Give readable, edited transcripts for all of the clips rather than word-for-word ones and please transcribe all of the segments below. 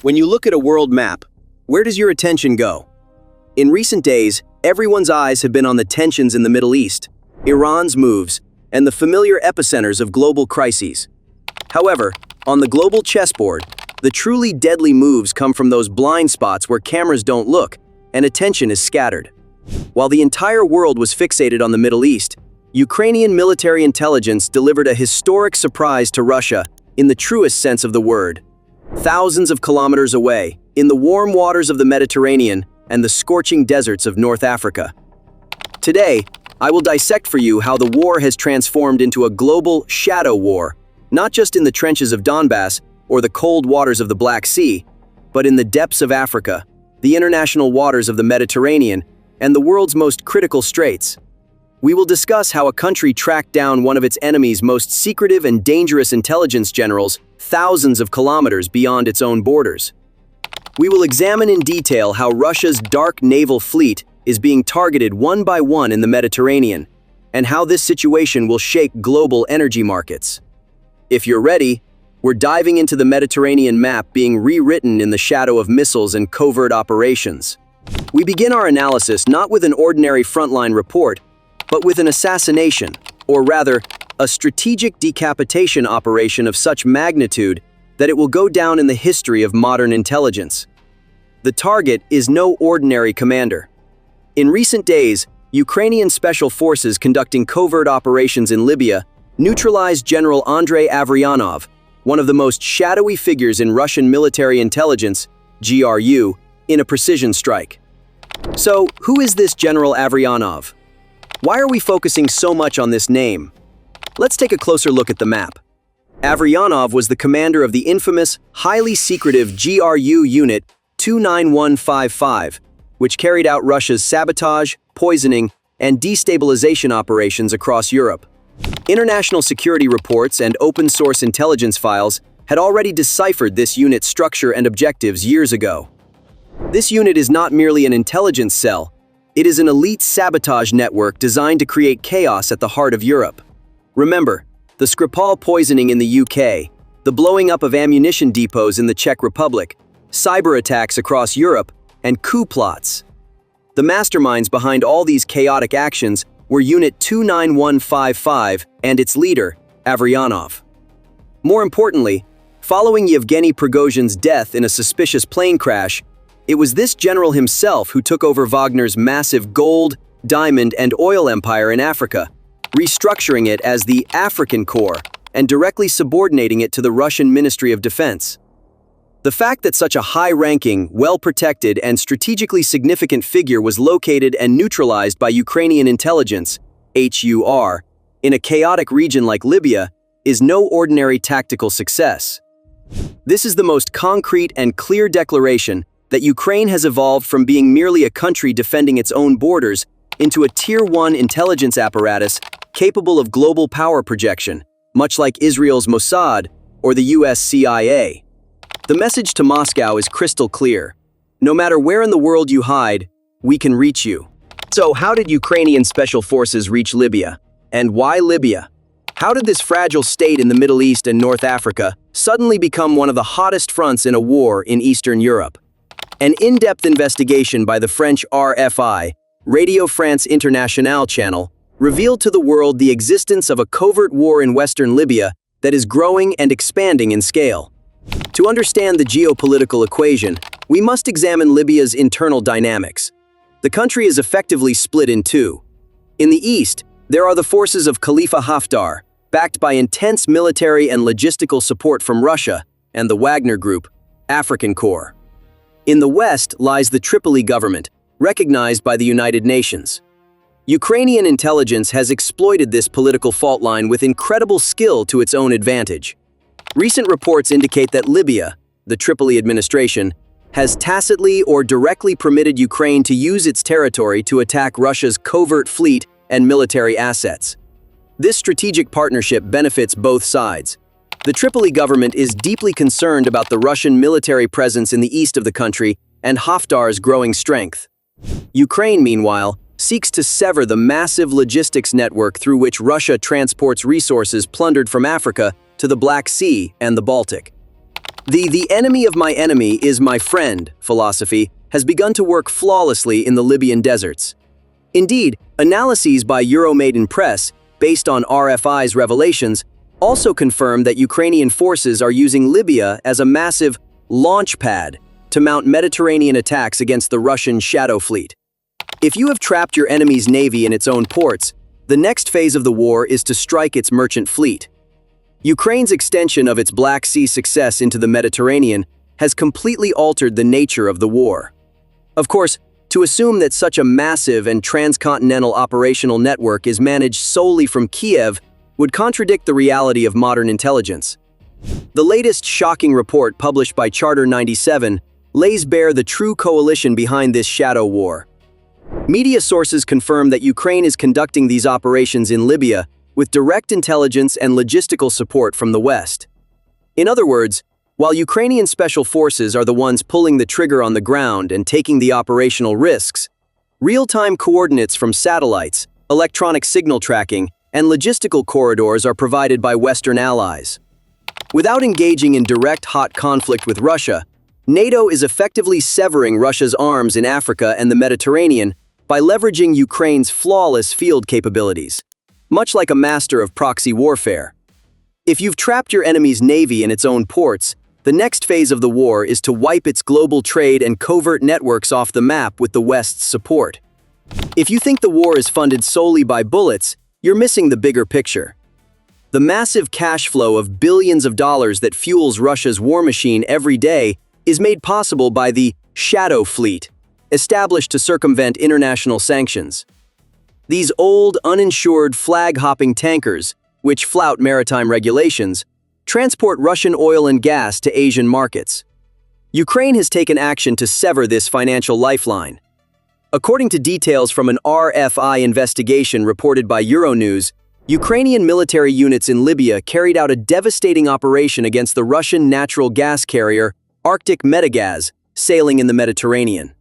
When you look at a world map, where does your attention go? In recent days, everyone's eyes have been on the tensions in the Middle East, Iran's moves, and the familiar epicenters of global crises. However, on the global chessboard, the truly deadly moves come from those blind spots where cameras don't look and attention is scattered. While the entire world was fixated on the Middle East, Ukrainian military intelligence delivered a historic surprise to Russia in the truest sense of the word. Thousands of kilometers away, in the warm waters of the Mediterranean and the scorching deserts of North Africa. Today, I will dissect for you how the war has transformed into a global shadow war, not just in the trenches of Donbas or the cold waters of the Black Sea, but in the depths of Africa, the international waters of the Mediterranean, and the world's most critical straits. We will discuss how a country tracked down one of its enemy's most secretive and dangerous intelligence generals thousands of kilometers beyond its own borders. We will examine in detail how Russia's dark naval fleet is being targeted one by one in the Mediterranean, and how this situation will shake global energy markets. If you're ready, we're diving into the Mediterranean map being rewritten in the shadow of missiles and covert operations. We begin our analysis not with an ordinary frontline report, but with an assassination, or rather, a strategic decapitation operation of such magnitude that it will go down in the history of modern intelligence. The target is no ordinary commander. In recent days, Ukrainian special forces conducting covert operations in Libya neutralized General Andrei Averyanov, one of the most shadowy figures in Russian military intelligence, GRU, in a precision strike. So, who is this General Averyanov? Why are we focusing so much on this name? Let's take a closer look at the map. Averyanov was the commander of the infamous, highly secretive GRU Unit 29155, which carried out Russia's sabotage, poisoning, and destabilization operations across Europe. International security reports and open-source intelligence files had already deciphered this unit's structure and objectives years ago. This unit is not merely an intelligence cell, it is an elite sabotage network designed to create chaos at the heart of Europe. Remember, the Skripal poisoning in the UK, the blowing up of ammunition depots in the Czech Republic, cyber attacks across Europe, and coup plots. The masterminds behind all these chaotic actions were Unit 29155 and its leader, Averyanov. More importantly, following Yevgeny Prigozhin's death in a suspicious plane crash, it was this general himself who took over Wagner's massive gold, diamond, and oil empire in Africa, restructuring it as the African Corps and directly subordinating it to the Russian Ministry of Defense. The fact that such a high-ranking, well-protected, and strategically significant figure was located and neutralized by Ukrainian intelligence, HUR, in a chaotic region like Libya is no ordinary tactical success. This is the most concrete and clear declaration that Ukraine has evolved from being merely a country defending its own borders into a Tier 1 intelligence apparatus capable of global power projection, much like Israel's Mossad or the US CIA. The message to Moscow is crystal clear. No matter where in the world you hide, we can reach you. So how did Ukrainian special forces reach Libya? And why Libya? How did this fragile state in the Middle East and North Africa suddenly become one of the hottest fronts in a war in Eastern Europe? An in-depth investigation by the French RFI, Radio France Internationale channel, revealed to the world the existence of a covert war in western Libya that is growing and expanding in scale. To understand the geopolitical equation, we must examine Libya's internal dynamics. The country is effectively split in two. In the east, there are the forces of Khalifa Haftar, backed by intense military and logistical support from Russia, and the Wagner Group, African Corps. In the west lies the Tripoli government, recognized by the United Nations. Ukrainian intelligence has exploited this political fault line with incredible skill to its own advantage. Recent reports indicate that Libya, the Tripoli administration, has tacitly or directly permitted Ukraine to use its territory to attack Russia's covert fleet and military assets. This strategic partnership benefits both sides. The Tripoli government is deeply concerned about the Russian military presence in the east of the country and Haftar's growing strength. Ukraine, meanwhile, seeks to sever the massive logistics network through which Russia transports resources plundered from Africa to the Black Sea and the Baltic. The enemy of my enemy is my friend philosophy has begun to work flawlessly in the Libyan deserts. Indeed, analyses by Euromaidan Press, based on RFI's revelations, also confirm that Ukrainian forces are using Libya as a massive launch pad to mount Mediterranean attacks against the Russian shadow fleet. If you have trapped your enemy's navy in its own ports, the next phase of the war is to strike its merchant fleet. Ukraine's extension of its Black Sea success into the Mediterranean has completely altered the nature of the war. Of course, to assume that such a massive and transcontinental operational network is managed solely from Kyiv would contradict the reality of modern intelligence. The latest shocking report published by Charter 97 lays bare the true coalition behind this shadow war. Media sources confirm that Ukraine is conducting these operations in Libya with direct intelligence and logistical support from the West. In other words, while Ukrainian special forces are the ones pulling the trigger on the ground and taking the operational risks, real-time coordinates from satellites, electronic signal tracking, and logistical corridors are provided by Western allies. Without engaging in direct hot conflict with Russia, NATO is effectively severing Russia's arms in Africa and the Mediterranean by leveraging Ukraine's flawless field capabilities, much like a master of proxy warfare. If you've trapped your enemy's navy in its own ports, the next phase of the war is to wipe its global trade and covert networks off the map with the West's support. If you think the war is funded solely by bullets, you're missing the bigger picture. The massive cash flow of billions of dollars that fuels Russia's war machine every day is made possible by the shadow fleet, established to circumvent international sanctions. These old, uninsured, flag-hopping tankers, which flout maritime regulations, transport Russian oil and gas to Asian markets. Ukraine has taken action to sever this financial lifeline. According to details from an RFI investigation reported by Euronews, Ukrainian military units in Libya carried out a devastating operation against the Russian natural gas carrier Arctic Metagaz, sailing in the Mediterranean.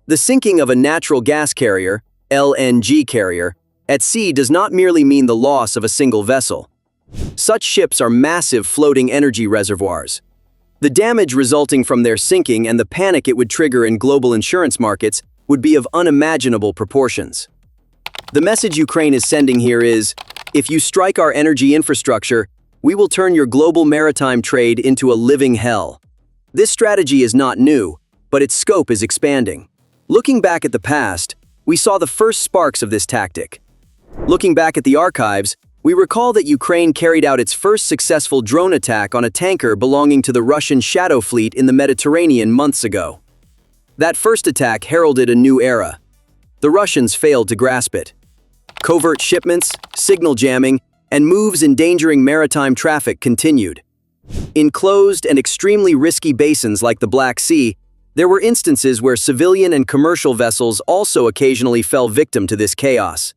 The sinking of a natural gas carrier, LNG carrier, at sea does not merely mean the loss of a single vessel. Such ships are massive floating energy reservoirs. The damage resulting from their sinking and the panic it would trigger in global insurance markets would be of unimaginable proportions. The message Ukraine is sending here is, if you strike our energy infrastructure, we will turn your global maritime trade into a living hell. This strategy is not new, but its scope is expanding. Looking back at the past, we saw the first sparks of this tactic. Looking back at the archives, we recall that Ukraine carried out its first successful drone attack on a tanker belonging to the Russian shadow fleet in the Mediterranean months ago. That first attack heralded a new era. The Russians failed to grasp it. Covert shipments, signal jamming, and moves endangering maritime traffic continued. In closed and extremely risky basins like the Black Sea, there were instances where civilian and commercial vessels also occasionally fell victim to this chaos.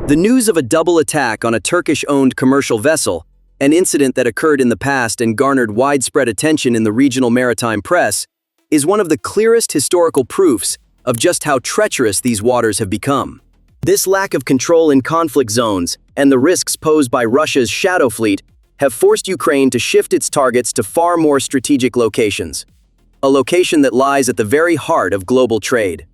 The news of a double attack on a Turkish-owned commercial vessel, an incident that occurred in the past and garnered widespread attention in the regional maritime press, is one of the clearest historical proofs of just how treacherous these waters have become. This lack of control in conflict zones and the risks posed by Russia's shadow fleet have forced Ukraine to shift its targets to far more strategic locations. A location that lies at the very heart of global trade.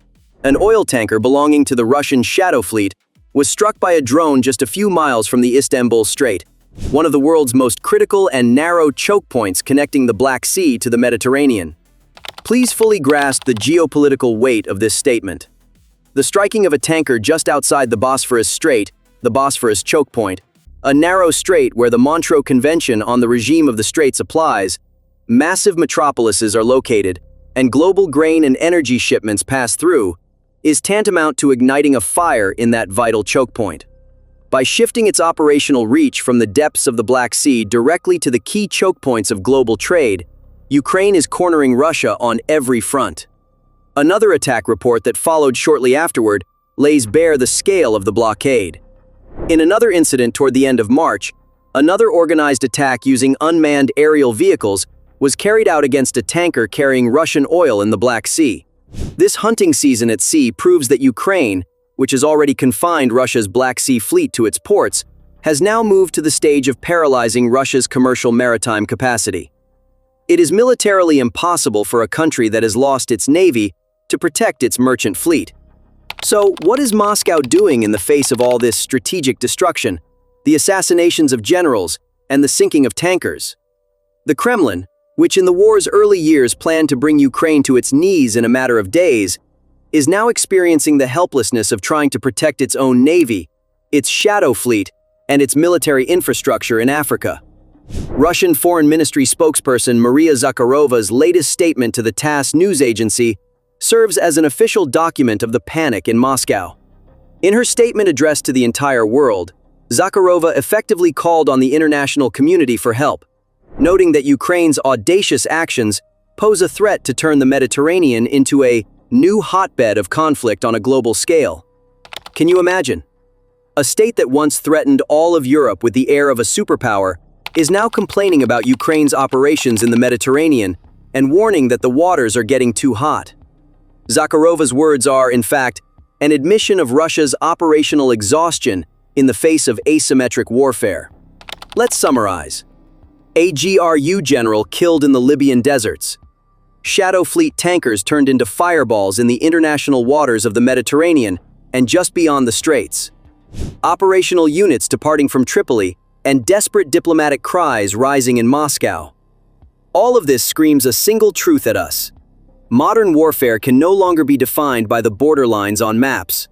An oil tanker belonging to the Russian shadow fleet was struck by a drone just a few miles from the Istanbul Strait, one of the world's most critical and narrow choke points connecting the Black Sea to the Mediterranean. Please fully grasp the geopolitical weight of this statement. The striking of a tanker just outside the Bosphorus Strait, the Bosphorus choke point, a narrow strait where the Montreux Convention on the regime of the straits applies, massive metropolises are located, and global grain and energy shipments pass through, is tantamount to igniting a fire in that vital choke point. By shifting its operational reach from the depths of the Black Sea directly to the key choke points of global trade, Ukraine is cornering Russia on every front. Another attack report that followed shortly afterward lays bare the scale of the blockade. In another incident toward the end of March, another organized attack using unmanned aerial vehicles was carried out against a tanker carrying Russian oil in the Black Sea. This hunting season at sea proves that Ukraine, which has already confined Russia's Black Sea fleet to its ports, has now moved to the stage of paralyzing Russia's commercial maritime capacity. It is militarily impossible for a country that has lost its navy to protect its merchant fleet. So, what is Moscow doing in the face of all this strategic destruction, the assassinations of generals, and the sinking of tankers? The Kremlin, which in the war's early years planned to bring Ukraine to its knees in a matter of days, is now experiencing the helplessness of trying to protect its own navy, its shadow fleet, and its military infrastructure in Africa. Russian Foreign Ministry spokesperson Maria Zakharova's latest statement to the TASS news agency serves as an official document of the panic in Moscow. In her statement addressed to the entire world, Zakharova effectively called on the international community for help, noting that Ukraine's audacious actions pose a threat to turn the Mediterranean into a new hotbed of conflict on a global scale. Can you imagine? A state that once threatened all of Europe with the air of a superpower is now complaining about Ukraine's operations in the Mediterranean and warning that the waters are getting too hot. Zakharova's words are, in fact, an admission of Russia's operational exhaustion in the face of asymmetric warfare. Let's summarize. A GRU general killed in the Libyan deserts. Shadow fleet tankers turned into fireballs in the international waters of the Mediterranean and just beyond the straits. Operational units departing from Tripoli and desperate diplomatic cries rising in Moscow. All of this screams a single truth at us. Modern warfare can no longer be defined by the borderlines on maps.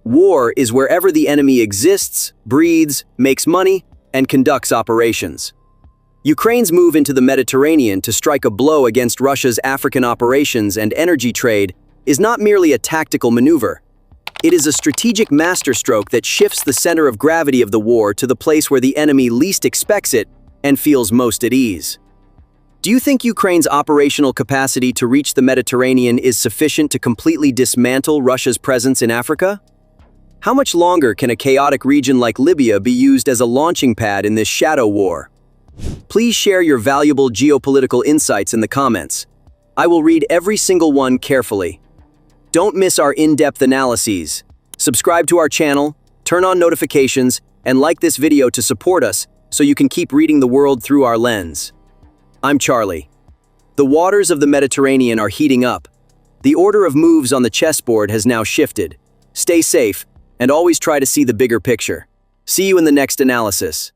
War is wherever the enemy exists, breathes, makes money, and conducts operations. Ukraine's move into the Mediterranean to strike a blow against Russia's African operations and energy trade is not merely a tactical maneuver. It is a strategic masterstroke that shifts the center of gravity of the war to the place where the enemy least expects it and feels most at ease. Do you think Ukraine's operational capacity to reach the Mediterranean is sufficient to completely dismantle Russia's presence in Africa? How much longer can a chaotic region like Libya be used as a launching pad in this shadow war? Please share your valuable geopolitical insights in the comments. I will read every single one carefully. Don't miss our in-depth analyses. Subscribe to our channel, turn on notifications, and like this video to support us so you can keep reading the world through our lens. I'm Charlie. The waters of the Mediterranean are heating up. The order of moves on the chessboard has now shifted. Stay safe, and always try to see the bigger picture. See you in the next analysis.